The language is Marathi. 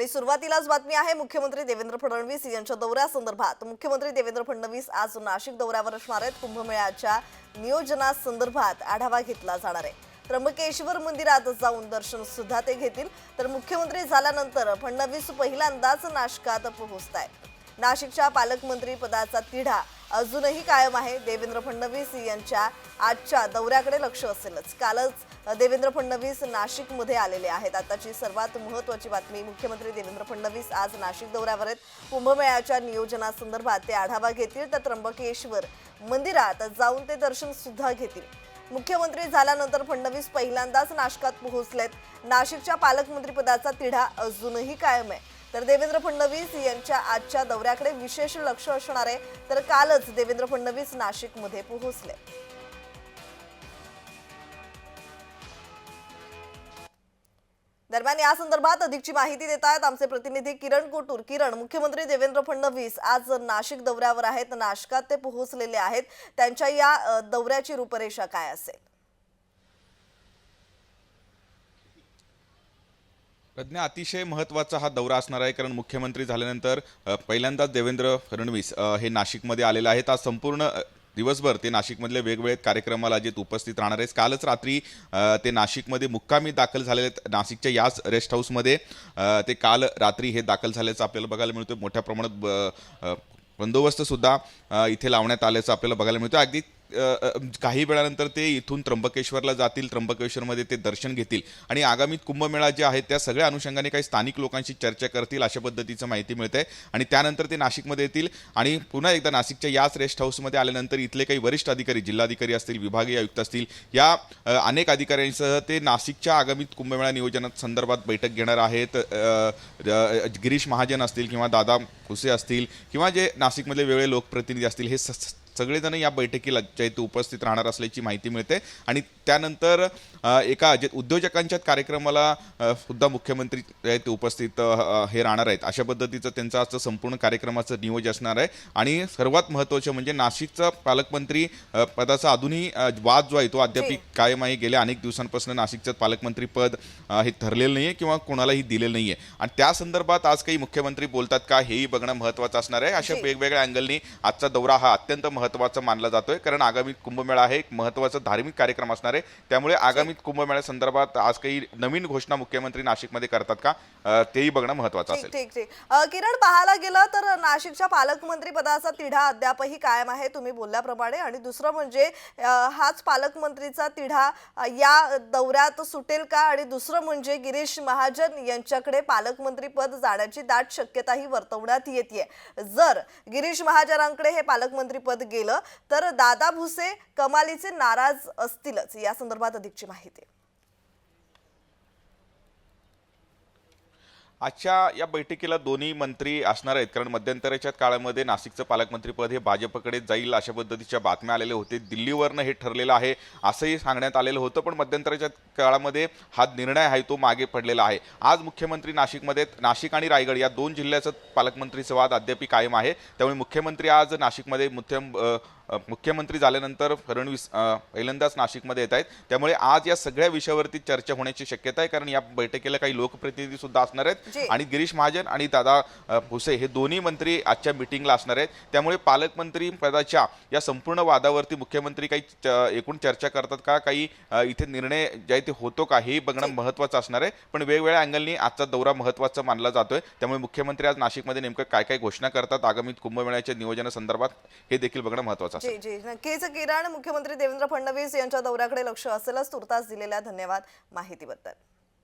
आणि सुरुवातीलाच बातमी आहे मुख्यमंत्री देवेंद्र फडणवीस यांच्या दौऱ्यासंदर्भात। मुख्यमंत्री देवेंद्र फडणवीस आज नाशिक दौऱ्यावर असणार आहेत। कुंभमेळ्याच्या नियोजनासंदर्भात आढावा घेतला जाणार आहे। त्र्यंबकेश्वर मंदिरात जाऊन दर्शन सुद्धा ते घेतील। तर मुख्यमंत्री झाल्यानंतर फडणवीस पहिल्यांदाच नाशिकात पोहोचतायत। नाशिकच्या पालकमंत्री पदाचा तिढा अजूनही कायम आहे। देवेंद्र फडणवीस यांच्या आजच्या दौऱ्याकडे लक्ष असेलच। कालच देवेंद्र फडणवीस नाशिकमध्ये आलेले आहेत। आताची सर्वात महत्त्वाची बातमी, मुख्यमंत्री देवेंद्र फडणवीस आज नाशिक दौऱ्यावर आहेत। कुंभमेळ्याच्या नियोजनासंदर्भात ते आढावा घेतील। तर त्र्यंबकेश्वर मंदिरात जाऊन ते दर्शन सुद्धा घेतील। मुख्यमंत्री झाल्यानंतर फडणवीस पहिल्यांदाच नाशिकात पोहोचलेत। नाशिकच्या पालकमंत्री पदाचा तिढा अजूनही कायम आहे। तर देवेंद्र फडणवीस यांच्या आजच्या दौऱ्याकडे विशेष लक्ष असणार आहे। तर कालच देवेंद्र फडणवीस नाशिकमध्ये पोहोचले। दरम्यान या संदर्भात अधिकची माहिती देत आहेत आमचे प्रतिनिधी किरण कोटूर। किरण, मुख्यमंत्री देवेंद्र फडणवीस आज नाशिक दौऱ्यावर आहेत, नाशिकात ते पोहोचलेले आहेत। त्यांच्या या दौऱ्याची रूपरेषा काय असेल? प्रज्ञा, अतिशय महत्त्वाचा हा दौरा असणार आहे, कारण मुख्यमंत्री झाल्यानंतर पहिल्यांदाच देवेंद्र फडणवीस हे नाशिकमध्ये आलेले आहेत। आज संपूर्ण दिवसभर ते नाशिकमधले वेगवेगळे कार्यक्रमाला जे उपस्थित राहणार आहेत। कालच रात्री ते नाशिकमध्ये मुक्कामी दाखल झालेले आहेत। नाशिकच्या याच रेस्ट हाऊसमध्ये ते काल रात्री हे दाखल झाल्याचं आपल्याला बघायला मिळतं। मोठ्या प्रमाणात बंदोबस्त सुद्धा इथे लावण्यात आल्याचं आपल्याला बघायला मिळतं। अगदी काही वेळानंतर ते इथून त्र्यंबकेश्वरला जातील। त्र्यंबकेश्वरमध्ये ते दर्शन घेतील आणि आगामी कुंभमेळा जे आहे त्या सगळ्या अनुषंगाने काही स्थानिक लोकांशी चर्चा करतील, अशा पद्धतीचं माहिती मिळते। आणि त्यानंतर ते नाशिकमध्ये येतील आणि पुन्हा एकदा नाशिकच्या याच रेस्ट हाऊसमध्ये आल्यानंतर इथले काही वरिष्ठ अधिकारी, जिल्हाधिकारी असतील, विभागीय आयुक्त असतील, या अनेक अधिकाऱ्यांसह ते नाशिकच्या आगामी कुंभमेळा नियोजनात संदर्भात बैठक घेणार आहेत। गिरीश महाजन असतील किंवा दादा भुसे असतील किंवा जे नाशिकमधले वेगवेगळे लोकप्रतिनिधी असतील, हे सगळेजण या बैठकीला जे ते उपस्थित राहणार असल्याची माहिती मिळते। आणि त्यानंतर एका जे उद्योजकांच्या कार्यक्रमाला सुद्धा मुख्यमंत्री ते उपस्थित हे राहणार आहेत। अशा पद्धतीचं त्यांचं आजचं संपूर्ण कार्यक्रमाचं नियोजन असणार आहे। आणि सर्वात महत्त्वाचं म्हणजे नाशिकचा पालकमंत्री पदाचा अजूनही वाद जो आहे तो अद्याप कायम आहे। गेल्या अनेक दिवसांपासून नाशिकचं पालकमंत्री पद हे ठरलेलं नाही आहे किंवा कोणालाही दिलेलं नाही आहे। आणि त्या संदर्भात आज काही मुख्यमंत्री बोलतात का, हेही बघणं महत्त्वाचं असणार आहे। अशा वेगवेगळ्या अँगलनी आजचा दौरा हा अत्यंत महत्त्वाचा मानला जातोय, कारण आगामी कुंभमेळा आहे एक महत्त्वाचा धार्मिक कार्यक्रम असणार आहे। त्यामुळे आगामी कुंभमेळ्या संदर्भात आज काही नवीन घोषणा मुख्यमंत्री नाशिकमध्ये करतात का, तेही बघणं महत्त्वाचं असेल। ठीक ठीक किरण, पाहायला गेलं तर नाशिकच्या पालकमंत्री पदाचा तिढा अद्यापही कायम आहे, तुम्ही बोलल्याप्रमाणे। आणि दुसरं म्हणजे हाच पालकमंत्रीचा तिढा या दौऱ्यात सुटेल का? आणि दुसरं म्हणजे गिरीश महाजन यांच्याकडे पालकमंत्री पद जाण्याची दाट शक्यताही वर्तवण्यात येते। जर गिरीश महाजनांकडे हे पालकमंत्री पद गेलं तर दादा भुसे कमालीचे नाराज असतीलच। या संदर्भात अधिकची माहिती। आजच्या या बैठकीला दोन्ही मंत्री असणार आहेत, कारण मध्यंतराच्या काळामध्ये नाशिकचं पालकमंत्रीपद हे भाजपकडे जाईल अशा पद्धतीच्या बातम्या आलेल्या होते। दिल्लीवरनं हे ठरलेलं आहे असंही सांगण्यात आलेलं होतं, पण मध्यंतराच्या काळामध्ये हा निर्णय आहे तो मागे पडलेला आहे। आज मुख्यमंत्री नाशिकमध्ये, नाशिक आणि रायगड या दोन जिल्ह्याचं पालकमंत्रीचं वाद अद्याप कायम आहे। त्यामुळे मुख्यमंत्री आज नाशिकमध्ये मुख्यमंत्री झाल्यानंतर फडणवीस पहिल्यांदाच नाशिकमध्ये येत आहेत। त्यामुळे आज या सगळ्या विषयावरती चर्चा होण्याची शक्यता आहे, कारण या बैठकीला काही लोकप्रतिनिधी सुद्धा असणार आहेत आणि गिरीश महाजन आणि दादा भुसे हे दोन्ही मंत्री आजच्या मीटिंगला असणार आहेत। त्यामुळे पालकमंत्री पदाच्या या संपूर्ण वादावरती मुख्यमंत्री काही एकूण चर्चा करतात का, काही इथे निर्णय जे आहे ते होतो का, हे बघणं महत्त्वाचं असणार आहे। पण वेगवेगळ्या अँगलनी आजचा दौरा महत्त्वाचा मानला जातोय। त्यामुळे मुख्यमंत्री आज नाशिकमध्ये नेमकं काय काय घोषणा करतात आगामी कुंभमेळ्याच्या नियोजनासंदर्भात, हे देखील बघणं महत्त्वाचं आहे। जी नक्कीच किरण, मुख्यमंत्री देवेंद्र फडणवीस यांच्या दौऱ्याकडे लक्ष असेलच। तुर्तास दिलेल्या धन्यवाद माहितीबद्दल।